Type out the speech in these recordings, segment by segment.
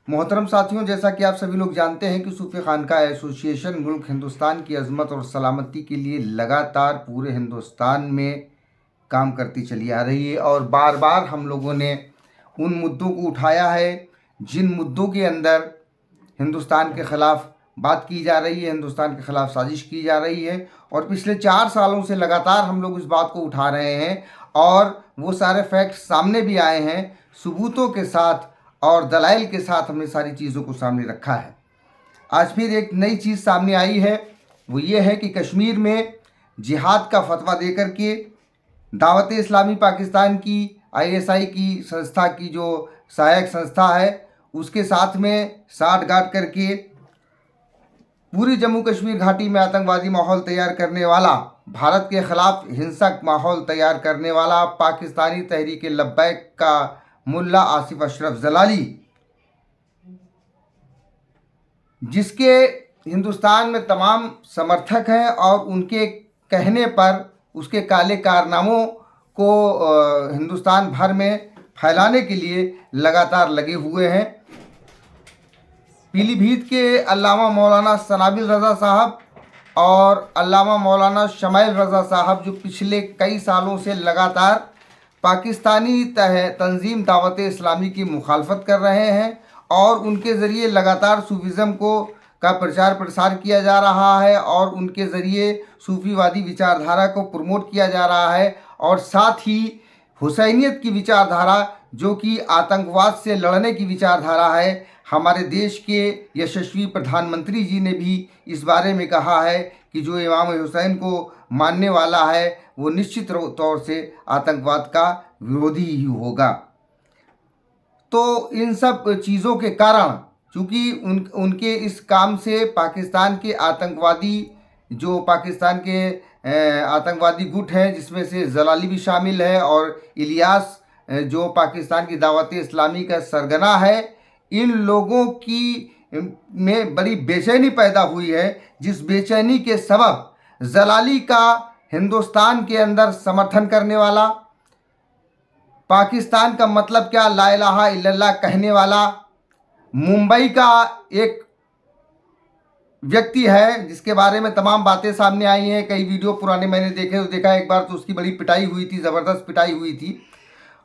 मोहतरम साथियों, जैसा कि आप सभी लोग जानते हैं कि सूफी खानका एसोसिएशन मुल्क हिंदुस्तान की अजमत और सलामती के लिए लगातार पूरे हिंदुस्तान में काम करती चली आ रही है और बार बार हम लोगों ने उन मुद्दों को उठाया है जिन मुद्दों के अंदर हिंदुस्तान के ख़िलाफ़ बात की जा रही है, हिंदुस्तान के ख़िलाफ़ साजिश की जा रही है। और पिछले 4 सालों से लगातार हम लोग इस बात को उठा रहे हैं और वो सारे फैक्ट्स सामने भी आए हैं, सबूतों के साथ और दलाइल के साथ हमने सारी चीज़ों को सामने रखा है। आज फिर एक नई चीज़ सामने आई है, वो ये है कि कश्मीर में जिहाद का फतवा देकर के दावत इस्लामी पाकिस्तान की आईएसआई की संस्था की जो सहायक संस्था है उसके साथ में साठगांठ करके पूरी जम्मू कश्मीर घाटी में आतंकवादी माहौल तैयार करने वाला, भारत के ख़िलाफ़ हिंसक माहौल तैयार करने वाला पाकिस्तानी तहरीक लब्बैक का मुल्ला आसिफ अशरफ जलाली, जिसके हिंदुस्तान में तमाम समर्थक हैं और उनके कहने पर उसके काले कारनामों को हिंदुस्तान भर में फैलाने के लिए लगातार लगे हुए हैं। पीलीभीत के अल्लामा मौलाना सनाबिल रज़ा साहब और अल्लामा मौलाना शमाइल रज़ा साहब जो पिछले कई सालों से लगातार पाकिस्तानी तंजीम दावत इस्लामी की मुखालफत कर रहे हैं और उनके ज़रिए लगातार सूफीज़म का प्रचार प्रसार किया जा रहा है और उनके ज़रिए सूफीवादी विचारधारा को प्रमोट किया जा रहा है और साथ ही हुसैनियत की विचारधारा जो कि आतंकवाद से लड़ने की विचारधारा है। हमारे देश के यशस्वी प्रधानमंत्री जी ने भी इस बारे में कहा है कि जो इमाम हुसैन को मानने वाला है वो निश्चित तौर से आतंकवाद का विरोधी ही होगा। तो इन सब चीज़ों के कारण चूँकि उनके इस काम से पाकिस्तान के आतंकवादी जो पाकिस्तान के आतंकवादी गुट हैं जिसमें से जलाली भी शामिल है और इलियास जो पाकिस्तान की दावत इस्लामी का सरगना है, इन लोगों की में बड़ी बेचैनी पैदा हुई है, जिस बेचैनी के सबब जलाली का हिंदुस्तान के अंदर समर्थन करने वाला, पाकिस्तान का मतलब क्या ला इलाहा इल्लल्लाह कहने वाला मुंबई का एक व्यक्ति है जिसके बारे में तमाम बातें सामने आई हैं। कई वीडियो पुराने मैंने देखा एक बार तो उसकी बड़ी पिटाई हुई थी, ज़बरदस्त पिटाई हुई थी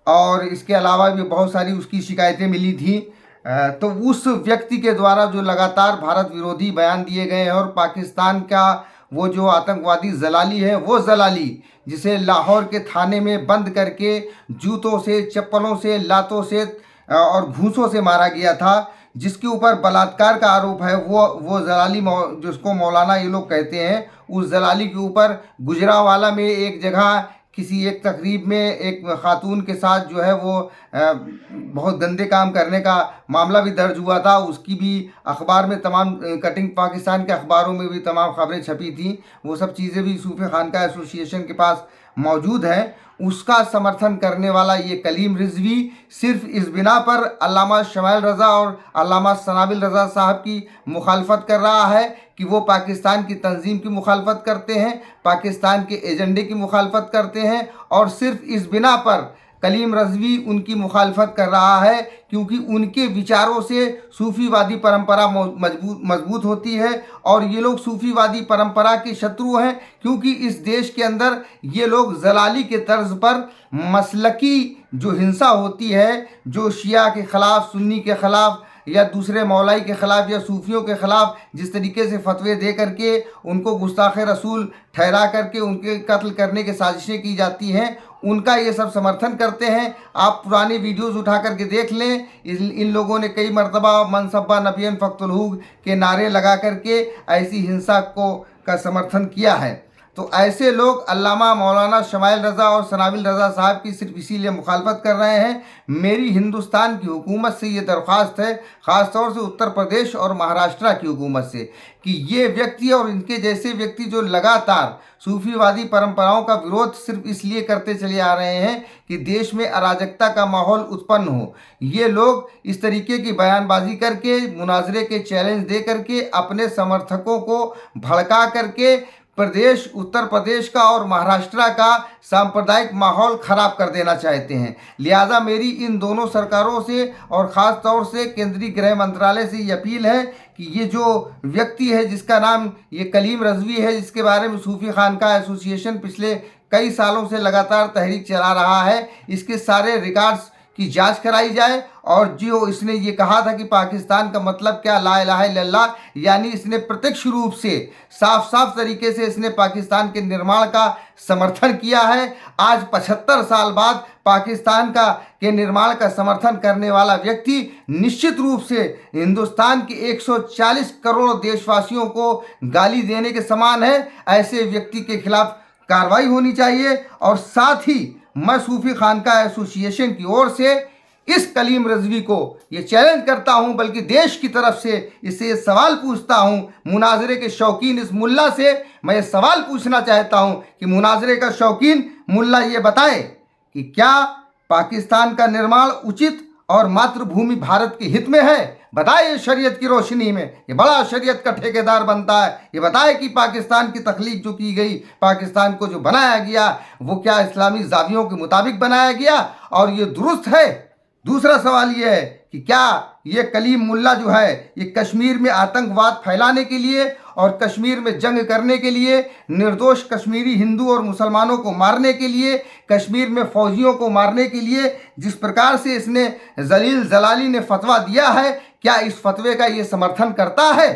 और इसके अलावा भी बहुत सारी उसकी शिकायतें मिली थी। तो उस व्यक्ति के द्वारा जो लगातार भारत विरोधी बयान दिए गए हैं और पाकिस्तान का वो जो आतंकवादी जलाली है, वो जलाली जिसे लाहौर के थाने में बंद करके जूतों से, चप्पलों से, लातों से और घूंसों से मारा गया था, जिसके ऊपर बलात्कार का आरोप है, वो जलाली जिसको मौलाना ये लोग कहते हैं, उस जलाली के ऊपर गुजरावाला में एक जगह किसी एक तकरीब में एक खातून के साथ जो है वो बहुत गंदे काम करने का मामला भी दर्ज हुआ था। उसकी भी अखबार में तमाम कटिंग, पाकिस्तान के अखबारों में भी तमाम खबरें छपी थी। वो सब चीज़ें भी सूफी खानका एसोसिएशन के पास मौजूद हैं। उसका समर्थन करने वाला ये कलीम रिजवी सिर्फ इस बिना पर अल्लामा शमाइल रज़ा और अल्लामा सनाबिल रज़ा साहब की मुखालफत कर रहा है कि वो पाकिस्तान की तंजीम की मुखालफत करते हैं, पाकिस्तान के एजेंडे की मुखालफत करते हैं और सिर्फ इस बिना पर कलीम रिजवी उनकी मुखालफत कर रहा है क्योंकि उनके विचारों से सूफीवादी परंपरा मजबूत होती है और ये लोग सूफीवादी परंपरा के शत्रु हैं क्योंकि इस देश के अंदर ये लोग जलाली के तर्ज पर मसलकी जो हिंसा होती है, जो शिया के ख़िलाफ़, सुन्नी के ख़िलाफ़ या दूसरे मौलाई के ख़िलाफ़ या सूफियों के ख़िलाफ़ जिस तरीके से फतवे दे करके उनको गुस्ताख रसूल ठहरा करके उनके कत्ल करने की साजिशें की जाती हैं, उनका ये सब समर्थन करते हैं। आप पुराने वीडियोज़ उठा करके देख लें, इन लोगों ने कई मरतबा मनसब्बा नबियन फ़क्तुल के नारे लगा करके ऐसी हिंसा का समर्थन किया है। तो ऐसे लोग अल्लामा मौलाना शमाइल रज़ा और सनाबिल रज़ा साहब की सिर्फ इसीलिए मुखालफत कर रहे हैं। मेरी हिंदुस्तान की हुकूमत से ये दरख्वास्त है, ख़ास तौर से उत्तर प्रदेश और महाराष्ट्र की हुकूमत से, कि ये व्यक्ति और इनके जैसे व्यक्ति जो लगातार सूफीवादी परंपराओं का विरोध सिर्फ इसलिए करते चले आ रहे हैं कि देश में अराजकता का माहौल उत्पन्न हो, ये लोग इस तरीके की बयानबाजी करके, मुनाजरे के चैलेंज दे करके, अपने समर्थकों को भड़का करके प्रदेश, उत्तर प्रदेश का और महाराष्ट्र का सांप्रदायिक माहौल खराब कर देना चाहते हैं। लिहाजा मेरी इन दोनों सरकारों से और ख़ास तौर से केंद्रीय गृह मंत्रालय से ये अपील है कि ये जो व्यक्ति है जिसका नाम ये कलीम रज़वी है, जिसके बारे में सूफ़ी खानका एसोसिएशन पिछले कई सालों से लगातार तहरीक चला रहा है, इसके सारे रिकॉर्ड्स की जांच कराई जाए। और जो इसने ये कहा था कि पाकिस्तान का मतलब क्या ला इलाहा इल्लल्लाह, यानी इसने प्रत्यक्ष रूप से साफ साफ तरीके से इसने पाकिस्तान के निर्माण का समर्थन किया है। आज 75 साल बाद पाकिस्तान के निर्माण का समर्थन करने वाला व्यक्ति निश्चित रूप से हिंदुस्तान के 140 करोड़ देशवासियों को गाली देने के समान है। ऐसे व्यक्ति के खिलाफ कार्रवाई होनी चाहिए। और साथ ही मैं सूफ़ी खानका एसोसिएशन की ओर से इस कलीम रज़वी को ये चैलेंज करता हूं, बल्कि देश की तरफ से इससे ये सवाल पूछता हूं, मुनाजरे के शौकीन इस मुल्ला से मैं ये सवाल पूछना चाहता हूं कि मुनाजरे का शौकीन मुल्ला ये बताए कि क्या पाकिस्तान का निर्माण उचित और मातृभूमि भारत के हित में है? बताए शरीयत की रोशनी में, ये बड़ा शरीयत का ठेकेदार बनता है। ये बताए कि पाकिस्तान की तख्लीक जो की गई, पाकिस्तान को जो बनाया गया, वो क्या इस्लामी ज़ावियों के मुताबिक बनाया गया और ये दुरुस्त है? दूसरा सवाल ये है कि क्या ये कलीम मुल्ला जो है ये कश्मीर में आतंकवाद फैलाने के लिए और कश्मीर में जंग करने के लिए, निर्दोष कश्मीरी हिंदू और मुसलमानों को मारने के लिए, कश्मीर में फौजियों को मारने के लिए जिस प्रकार से इसने जलील जलाली ने फतवा दिया है, क्या इस फतवे का ये समर्थन करता है?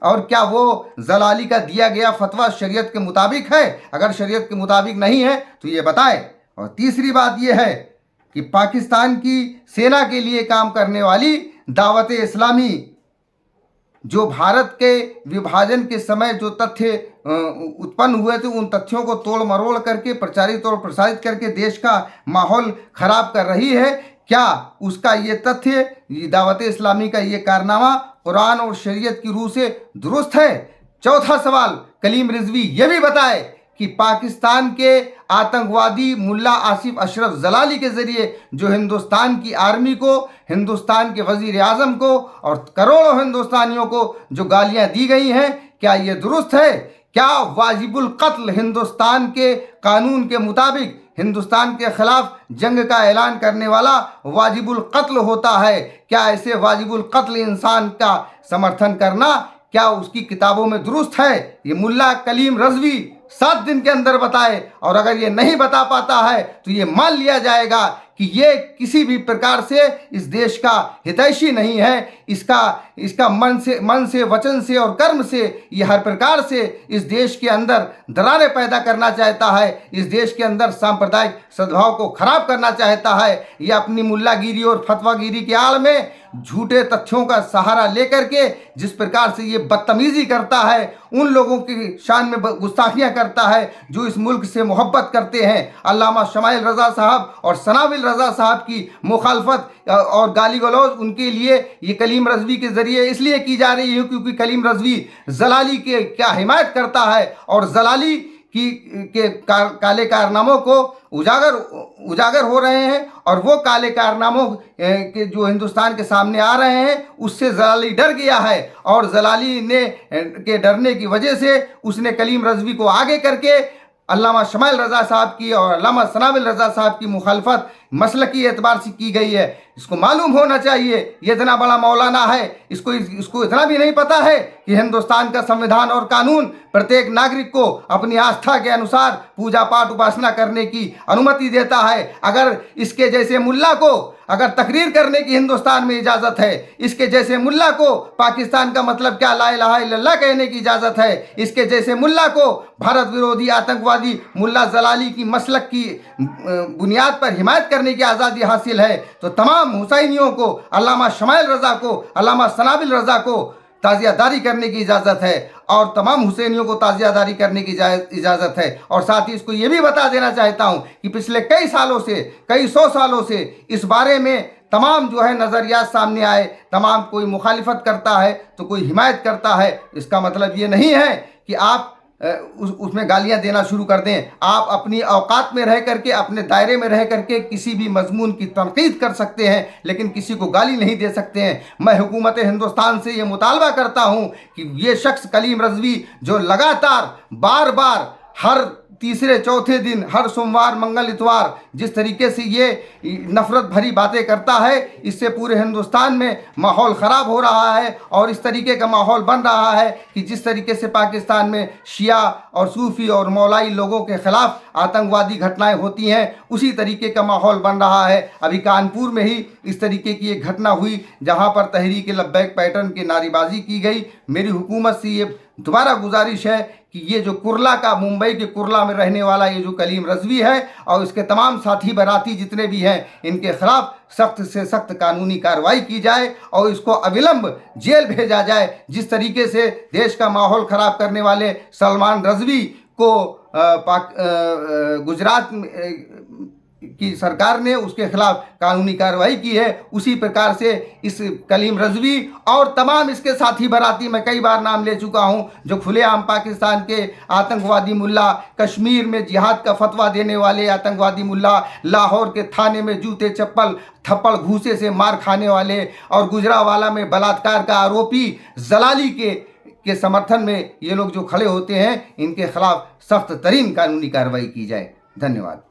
और क्या वो जलाली का दिया गया फतवा शरीयत के मुताबिक है? अगर शरीयत के मुताबिक नहीं है तो ये बताए। और तीसरी बात ये है कि पाकिस्तान की सेना के लिए काम करने वाली दावत इस्लामी जो भारत के विभाजन के समय जो तथ्य उत्पन्न हुए थे, उन तथ्यों को तोड़ मरोड़ करके प्रचारित और प्रसारित करके देश का माहौल खराब कर रही है, क्या उसका ये तथ्य, दावत इस्लामी का ये कारनामा कुरान और शरीयत की रूह से दुरुस्त है? चौथा सवाल, कलीम रिजवी ये भी बताए कि पाकिस्तान के आतंकवादी मुल्ला आसिफ अशरफ जलाली के ज़रिए जो हिंदुस्तान की आर्मी को, हिंदुस्तान के वज़ीर आज़म को और करोड़ों हिंदुस्तानियों को जो गालियां दी गई हैं, क्या ये दुरुस्त है? क्या वाजिबुल कत्ल हिंदुस्तान के कानून के मुताबिक हिंदुस्तान के खिलाफ जंग का ऐलान करने वाला वाजिबुल कत्ल होता है? क्या ऐसे वाजिबुल कत्ल इंसान का समर्थन करना क्या उसकी किताबों में दुरुस्त है? ये मुल्ला कलीम रज़वी 7 दिन के अंदर बताए। और अगर ये नहीं बता पाता है तो ये मान लिया जाएगा कि ये किसी भी प्रकार से इस देश का हितैषी नहीं है। इसका मन से, वचन से और कर्म से ये हर प्रकार से इस देश के अंदर दरारें पैदा करना चाहता है, इस देश के अंदर सांप्रदायिक सद्भाव को खराब करना चाहता है। ये अपनी मुल्लागिरी और फतवागिरी के आड़ में झूठे तथ्यों का सहारा लेकर के जिस प्रकार से ये बदतमीजी करता है, उन लोगों की शान में गुस्ताखियाँ करता है जो इस मुल्क से मोहब्बत करते हैं। अल्लामा शमाइल रज़ा साहब और सनाविल रज़ा साहब की मुखालफत और गाली गलौज उनके लिए ये कलीम रज़वी के ज़रिए इसलिए की जा रही है क्योंकि कलीम रज़वी जलाली के क्या हिमायत करता है और जलाली के काले कारनामों को उजागर हो रहे हैं। और वो काले कारनामों के जो हिंदुस्तान के सामने आ रहे हैं उससे जलाली डर गया है और जलाली के डरने की वजह से उसने कलीम रज़वी को आगे करके अल्लामा शमाइल रज़ा साहब की और अल्लामा सनाविल रज़ा साहब की मुखालफत मसलकी एतबार से की गई है। इसको मालूम होना चाहिए ये इतना बड़ा मौलाना है, इसको इतना भी नहीं पता है कि हिंदुस्तान का संविधान और कानून प्रत्येक नागरिक को अपनी आस्था के अनुसार पूजा पाठ उपासना करने की अनुमति देता है। अगर इसके जैसे मुल्ला को अगर तकरीर करने की हिंदुस्तान में इजाज़त है, इसके जैसे मुल्ला को पाकिस्तान का मतलब क्या ला इलाहा इल्लल्लाह कहने की इजाज़त है, इसके जैसे मुल्ला को भारत विरोधी आतंकवादी मुल्ला जलाली की मसलक की बुनियाद पर हिमायत करने की आज़ादी हासिल है, तो तमाम हुसैनियों को, अल्लामा शमाइल रज़ा को, अल्लामा सनाविल रज़ा को ताज़ियादारी करने की इजाज़त है और तमाम हुसैनियों को ताज़ियादारी करने की इजाज़त है। और साथ ही इसको ये भी बता देना चाहता हूँ कि पिछले कई सालों से, कई 100 सालों से इस बारे में तमाम जो है नज़रियात सामने आए, तमाम कोई मुखालिफत करता है तो कोई हिमायत करता है। इसका मतलब ये नहीं है कि आप उसमें गालियां देना शुरू कर दें। आप अपनी औकात में रह करके, अपने दायरे में रह करके किसी भी मजमून की तनकीद कर सकते हैं, लेकिन किसी को गाली नहीं दे सकते हैं। मैं हुकूमत हिंदुस्तान से ये मुतालबा करता हूं कि ये शख्स कलीम रजवी जो लगातार बार बार हर तीसरे चौथे दिन, हर सोमवार मंगल इतवार जिस तरीके से ये नफरत भरी बातें करता है, इससे पूरे हिंदुस्तान में माहौल ख़राब हो रहा है। और इस तरीके का माहौल बन रहा है कि जिस तरीके से पाकिस्तान में शिया और सूफ़ी और मौलाई लोगों के ख़िलाफ़ आतंकवादी घटनाएं होती हैं, उसी तरीके का माहौल बन रहा है। अभी कानपुर में ही इस तरीके की एक घटना हुई जहां पर तहरीक लब्बैक पैटर्न की नारेबाजी की गई। मेरी हुकूमत से ये दोबारा गुजारिश है कि ये जो कुरला का, मुंबई के कुरला में रहने वाला ये जो कलीम रजवी है और इसके तमाम साथी बराती जितने भी हैं, इनके खिलाफ सख्त से सख्त कानूनी कार्रवाई की जाए और इसको अविलंब जेल भेजा जाए। जिस तरीके से देश का माहौल ख़राब करने वाले सलमान रजवी को गुजरात की सरकार ने उसके खिलाफ कानूनी कार्रवाई की है, उसी प्रकार से इस कलीम रजवी और तमाम इसके साथी बराती, मैं कई बार नाम ले चुका हूं, जो खुलेआम पाकिस्तान के आतंकवादी मुल्ला, कश्मीर में जिहाद का फतवा देने वाले आतंकवादी मुल्ला, लाहौर के थाने में जूते चप्पल थप्पड़ घूसे से मार खाने वाले और गुजरावाला में बलात्कार का आरोपी जलाली के समर्थन में ये लोग जो खड़े होते हैं, इनके खिलाफ सख्त तरीन कानूनी कार्रवाई की जाए। धन्यवाद।